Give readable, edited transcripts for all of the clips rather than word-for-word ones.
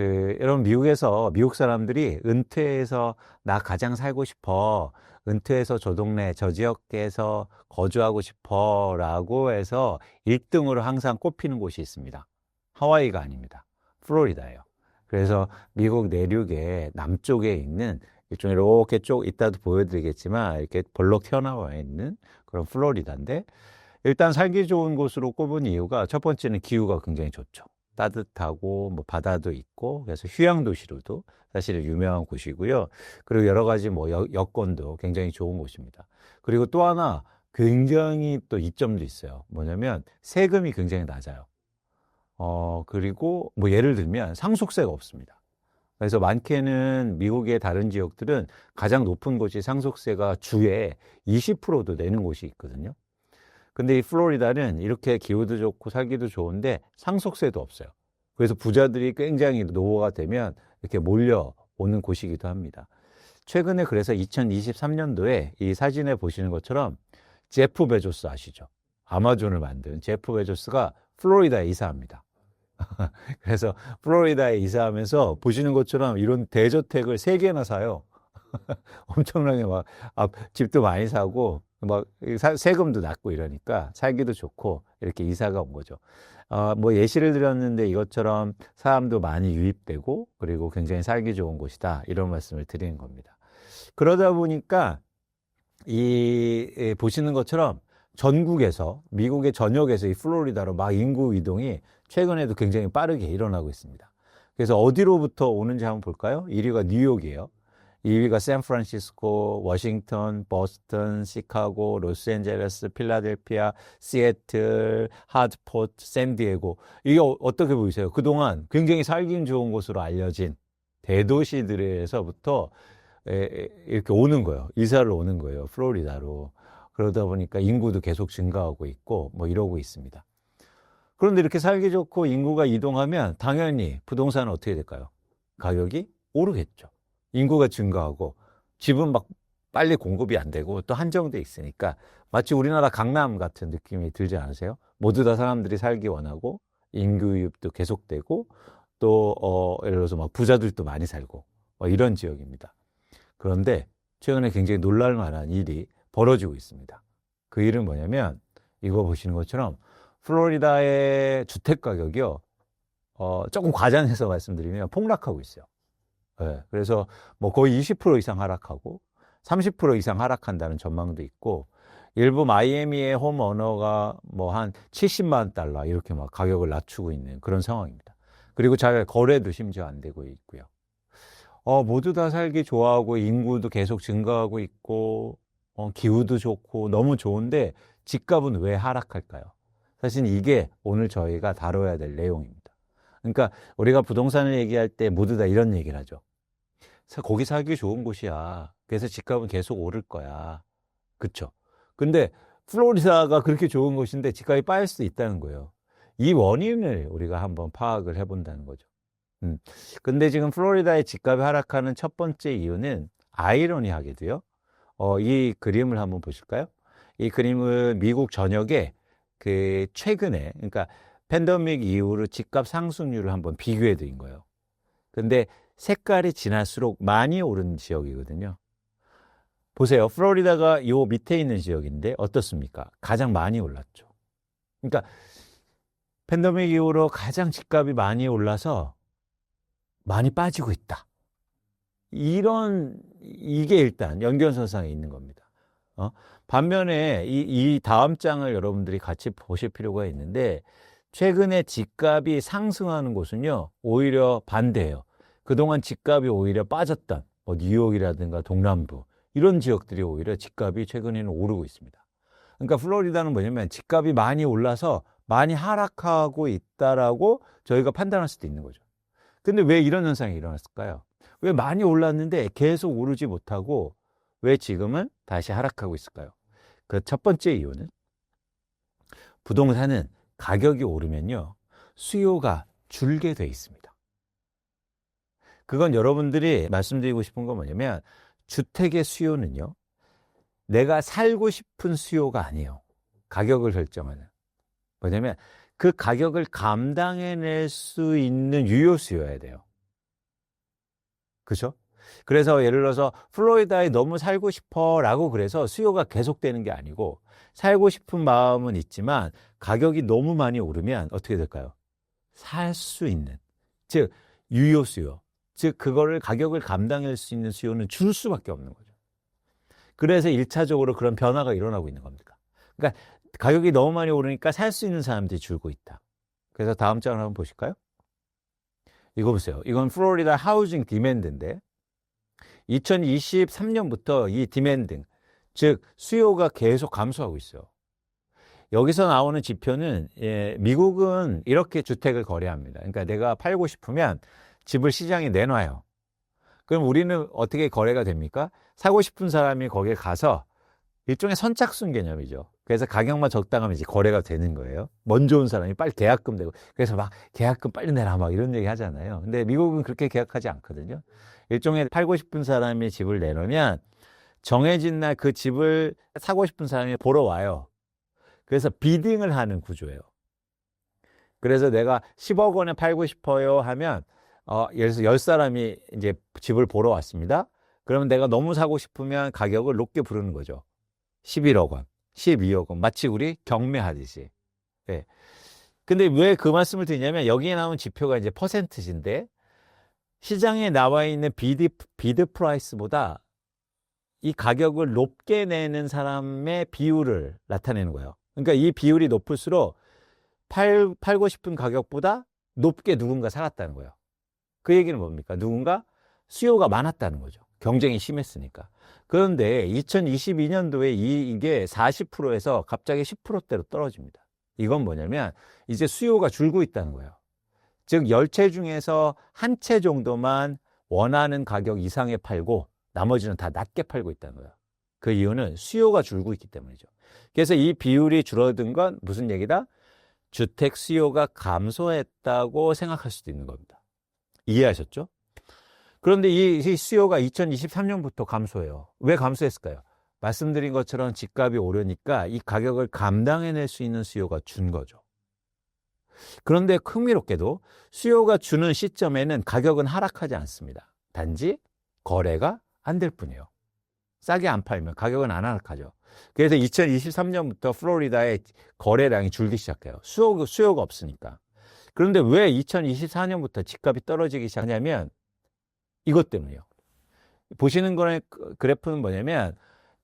여러분 미국에서 미국 사람들이 은퇴해서 나 가장 살고 싶어. 은퇴해서 저 동네 저 지역에서 거주하고 싶어라고 해서 1등으로 항상 꼽히는 곳이 있습니다. 하와이가 아닙니다. 플로리다예요. 그래서 미국 내륙의 남쪽에 있는 일종의 이렇게 쭉 이따도 보여드리겠지만 이렇게 벌럭 튀어나와 있는 그런 플로리다인데 일단 살기 좋은 곳으로 꼽은 이유가 첫 번째는 기후가 굉장히 좋죠. 따뜻하고 뭐 바다도 있고 그래서 휴양 도시로도 사실은 유명한 곳이고요. 그리고 여러 가지 뭐 여건도 굉장히 좋은 곳입니다. 그리고 또 하나 굉장히 또 이점도 있어요. 뭐냐면 세금이 굉장히 낮아요. 그리고 뭐 예를 들면 상속세가 없습니다. 그래서 많게는 미국의 다른 지역들은 가장 높은 곳이 상속세가 주에 20%도 내는 곳이 있거든요. 근데 이 플로리다는 이렇게 기후도 좋고 살기도 좋은데 상속세도 없어요. 그래서 부자들이 굉장히 노후가 되면 이렇게 몰려오는 곳이기도 합니다. 최근에 그래서 2023년도에 이 사진에 보시는 것처럼 제프 베조스 아시죠? 아마존을 만든 제프 베조스가 플로리다에 이사합니다. 그래서 플로리다에 이사하면서 보시는 것처럼 이런 대저택을 3개나 사요. 엄청나게 막 집도 많이 사고 막 세금도 낮고 이러니까 살기도 좋고 이렇게 이사가 온 거죠. 뭐 예시를 드렸는데 이것처럼 사람도 많이 유입되고 그리고 굉장히 살기 좋은 곳이다 이런 말씀을 드리는 겁니다. 그러다 보니까 보시는 것처럼 전국에서 미국의 전역에서 이 플로리다로 막 인구 이동이 최근에도 굉장히 빠르게 일어나고 있습니다. 그래서 어디로부터 오는지 한번 볼까요? 1위가 뉴욕이에요. 2위가 샌프란시스코, 워싱턴, 보스턴, 시카고, 로스앤젤레스, 필라델피아, 시애틀, 하드포트, 샌디에고. 이게 어떻게 보이세요? 그동안 굉장히 살기 좋은 곳으로 알려진 대도시들에서부터 이렇게 오는 거예요. 이사를 오는 거예요. 플로리다로. 그러다 보니까 인구도 계속 증가하고 있고 뭐 이러고 있습니다. 그런데 이렇게 살기 좋고 인구가 이동하면 당연히 부동산은 어떻게 될까요? 가격이 오르겠죠. 인구가 증가하고 집은 막 빨리 공급이 안 되고 또 한정돼 있으니까 마치 우리나라 강남 같은 느낌이 들지 않으세요? 모두 다 사람들이 살기 원하고 인구 유입도 계속되고 또 예를 들어서 막 부자들도 많이 살고 이런 지역입니다. 그런데 최근에 굉장히 놀랄 만한 일이 벌어지고 있습니다. 그 일은 뭐냐면 이거 보시는 것처럼 플로리다의 주택 가격이요. 조금 과장해서 말씀드리면 폭락하고 있어요. 네, 그래서 뭐 거의 20% 이상 하락하고 30% 이상 하락한다는 전망도 있고 일부 마이애미의 홈오너가 뭐 한 70만 달러 이렇게 막 가격을 낮추고 있는 그런 상황입니다. 그리고 잘 거래도 심지어 안 되고 있고요. 모두 다 살기 좋아하고 인구도 계속 증가하고 있고 기후도 좋고 너무 좋은데 집값은 왜 하락할까요? 사실 이게 오늘 저희가 다뤄야 될 내용입니다. 그러니까 우리가 부동산을 얘기할 때 모두 다 이런 얘기를 하죠. 거기 살기 좋은 곳이야. 그래서 집값은 계속 오를 거야. 그쵸? 근데 플로리다가 그렇게 좋은 곳인데 집값이 빠질 수도 있다는 거예요. 이 원인을 우리가 한번 파악을 해본다는 거죠. 근데 지금 플로리다의 집값이 하락하는 첫 번째 이유는 아이러니하게도요. 이 그림을 한번 보실까요? 이 그림은 미국 전역에 최근에, 그러니까 팬데믹 이후로 집값 상승률을 한번 비교해 드린 거예요. 근데 색깔이 진할수록 많이 오른 지역이거든요. 보세요. 플로리다가 요 밑에 있는 지역인데 어떻습니까? 가장 많이 올랐죠. 그러니까 팬데믹 이후로 가장 집값이 많이 올라서 많이 빠지고 있다. 이게 일단 연결선상에 있는 겁니다. 반면에 이 다음 장을 여러분들이 같이 보실 필요가 있는데 최근에 집값이 상승하는 곳은요 오히려 반대예요. 그동안 집값이 오히려 빠졌던 뉴욕이라든가 동남부 이런 지역들이 오히려 집값이 최근에는 오르고 있습니다. 그러니까 플로리다는 뭐냐면 집값이 많이 올라서 많이 하락하고 있다라고 저희가 판단할 수도 있는 거죠. 근데 왜 이런 현상이 일어났을까요? 왜 많이 올랐는데 계속 오르지 못하고 왜 지금은 다시 하락하고 있을까요? 그 첫 번째 이유는 부동산은 가격이 오르면요 수요가 줄게 돼 있습니다. 그건 여러분들이 말씀드리고 싶은 건 뭐냐면 주택의 수요는요 내가 살고 싶은 수요가 아니에요. 가격을 결정하는 뭐냐면 그 가격을 감당해낼 수 있는 유효 수요여야 돼요. 그죠? 그래서 예를 들어서 플로리다에 너무 살고 싶어라고 그래서 수요가 계속되는 게 아니고 살고 싶은 마음은 있지만 가격이 너무 많이 오르면 어떻게 될까요? 살 수 있는, 즉 유효 수요, 즉 그거를 가격을 감당할 수 있는 수요는 줄 수밖에 없는 거죠. 그래서 1차적으로 그런 변화가 일어나고 있는 겁니다. 그러니까 가격이 너무 많이 오르니까 살 수 있는 사람들이 줄고 있다. 그래서 다음 장을 한번 보실까요? 이거 보세요. 이건 플로리다 하우징 디맨드인데 2023년부터 이 디맨드, 즉 수요가 계속 감소하고 있어요. 여기서 나오는 지표는 미국은 이렇게 주택을 거래합니다. 그러니까 내가 팔고 싶으면 집을 시장에 내놔요. 그럼 우리는 어떻게 거래가 됩니까? 사고 싶은 사람이 거기에 가서 일종의 선착순 개념이죠. 그래서 가격만 적당하면 이제 거래가 되는 거예요. 먼저 온 사람이 빨리 계약금 내고, 그래서 막 계약금 빨리 내라 막 이런 얘기 하잖아요. 근데 미국은 그렇게 계약하지 않거든요. 일종의 팔고 싶은 사람이 집을 내놓으면 정해진 날 그 집을 사고 싶은 사람이 보러 와요. 그래서 비딩을 하는 구조예요. 그래서 내가 10억 원에 팔고 싶어요 하면 예를 들어서 10사람이 이제 집을 보러 왔습니다. 그러면 내가 너무 사고 싶으면 가격을 높게 부르는 거죠. 11억 원, 12억 원. 마치 우리 경매하듯이. 네. 근데 왜 그 말씀을 드리냐면 여기에 나온 지표가 이제 퍼센트지인데 시장에 나와 있는 비드 프라이스보다 이 가격을 높게 내는 사람의 비율을 나타내는 거예요. 그러니까 이 비율이 높을수록 팔고 싶은 가격보다 높게 누군가 사갔다는 거예요. 그 얘기는 뭡니까? 누군가 수요가 많았다는 거죠. 경쟁이 심했으니까. 그런데 2022년도에 이게 40%에서 갑자기 10%대로 떨어집니다. 이건 뭐냐면 이제 수요가 줄고 있다는 거예요. 즉 10채 중에서 한 채 정도만 원하는 가격 이상에 팔고 나머지는 다 낮게 팔고 있다는 거예요. 그 이유는 수요가 줄고 있기 때문이죠. 그래서 이 비율이 줄어든 건 무슨 얘기다? 주택 수요가 감소했다고 생각할 수도 있는 겁니다. 이해하셨죠? 그런데 이 수요가 2023년부터 감소해요. 왜 감소했을까요? 말씀드린 것처럼 집값이 오르니까 이 가격을 감당해낼 수 있는 수요가 준 거죠. 그런데 흥미롭게도 수요가 주는 시점에는 가격은 하락하지 않습니다. 단지 거래가 안 될 뿐이에요. 싸게 안 팔면 가격은 안 하락하죠. 그래서 2023년부터 플로리다의 거래량이 줄기 시작해요. 수요가 없으니까. 그런데 왜 2024년부터 집값이 떨어지기 시작하냐면 이것 때문이에요. 보시는 거는 그래프는 뭐냐면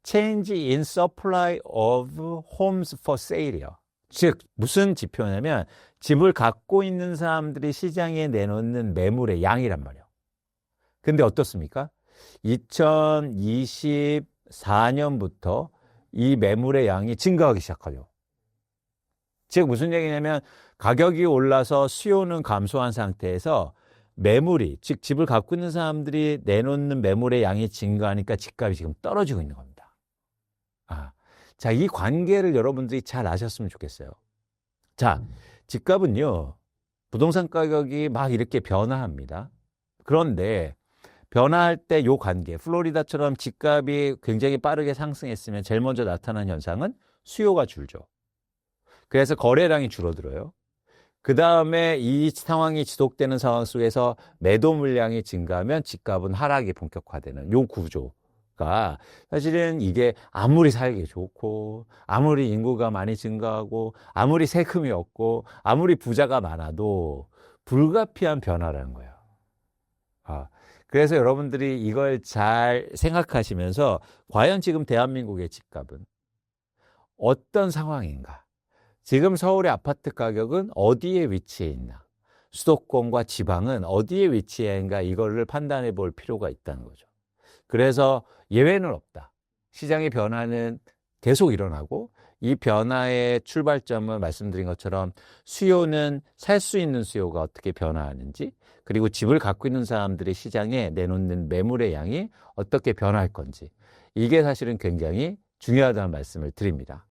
Change in Supply of Homes for Sale이요. 즉 무슨 지표냐면 집을 갖고 있는 사람들이 시장에 내놓는 매물의 양이란 말이에요. 근데 어떻습니까? 2024년부터 이 매물의 양이 증가하기 시작하죠. 즉 무슨 얘기냐면 가격이 올라서 수요는 감소한 상태에서 매물이, 즉 집을 갖고 있는 사람들이 내놓는 매물의 양이 증가하니까 집값이 지금 떨어지고 있는 겁니다. 자, 이 관계를 여러분들이 잘 아셨으면 좋겠어요. 자, 집값은요, 부동산 가격이 막 이렇게 변화합니다. 그런데 변화할 때 이 관계, 플로리다처럼 집값이 굉장히 빠르게 상승했으면 제일 먼저 나타나는 현상은 수요가 줄죠. 그래서 거래량이 줄어들어요. 그 다음에 이 상황이 지속되는 상황 속에서 매도 물량이 증가하면 집값은 하락이 본격화되는 이 구조가 사실은 이게 아무리 살기 좋고 아무리 인구가 많이 증가하고 아무리 세금이 없고 아무리 부자가 많아도 불가피한 변화라는 거예요. 그래서 여러분들이 이걸 잘 생각하시면서 과연 지금 대한민국의 집값은 어떤 상황인가? 지금 서울의 아파트 가격은 어디에 위치해 있나? 수도권과 지방은 어디에 위치해 있는가? 이거를 판단해 볼 필요가 있다는 거죠. 그래서 예외는 없다. 시장의 변화는 계속 일어나고 이 변화의 출발점은 말씀드린 것처럼 수요는 살 수 있는 수요가 어떻게 변화하는지 그리고 집을 갖고 있는 사람들이 시장에 내놓는 매물의 양이 어떻게 변화할 건지 이게 사실은 굉장히 중요하다는 말씀을 드립니다.